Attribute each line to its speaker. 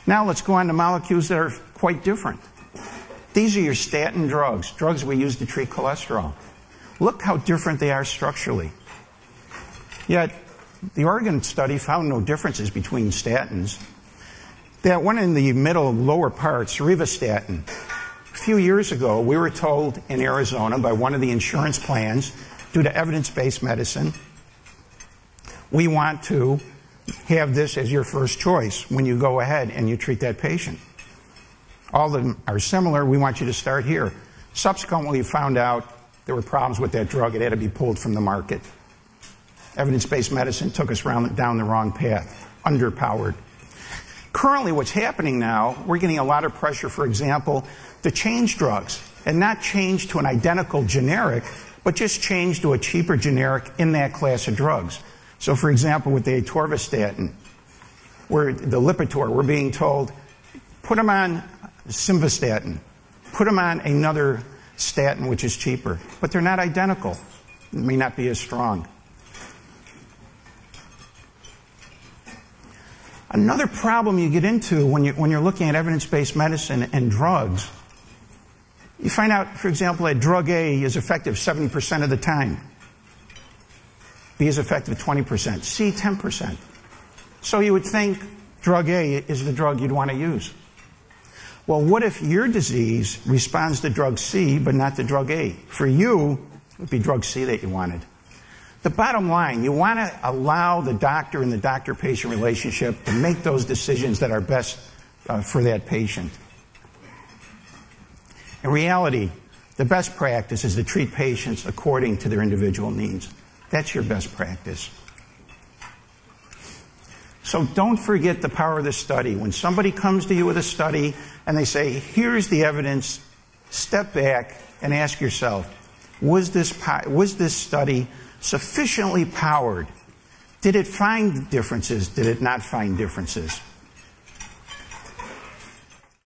Speaker 1: Now let's go on to molecules that are quite different. These are your statin drugs, drugs we use to treat cholesterol. Look how different they are structurally. Yet, the Oregon study found no differences between statins. That one in the middle lower parts, Rivastatin. A few years ago, we were told in Arizona by one of the insurance plans, due to evidence-based medicine, we want to have this as your first choice when you go ahead and you treat that patient. All of them are similar. We want you to start here. Subsequently, we found out there were problems with that drug. It had to be pulled from the market. Evidence-based medicine took us down the wrong path, underpowered. Currently, what's happening now, we're getting a lot of pressure, for example, to change drugs, and not change to an identical generic, but just change to a cheaper generic in that class of drugs. So, for example, with the atorvastatin, the Lipitor, we're being told, put them on simvastatin, put them on another statin which is cheaper, but they're not identical. It may not be as strong. Another problem you get into when you're looking at evidence-based medicine and drugs, you find out, for example, that drug A is effective 70% of the time. B is effective 20%. C, 10%. So you would think drug A is the drug you'd want to use. Well, what if your disease responds to drug C but not to drug A? For you, it would be drug C that you wanted. The bottom line, you want to allow the doctor and the doctor-patient relationship to make those decisions that are best for that patient. In reality, the best practice is to treat patients according to their individual needs. That's your best practice. So don't forget the power of the study. When somebody comes to you with a study and they say, here's the evidence, step back and ask yourself, was this study sufficiently powered? Did it find differences? Did it not find differences?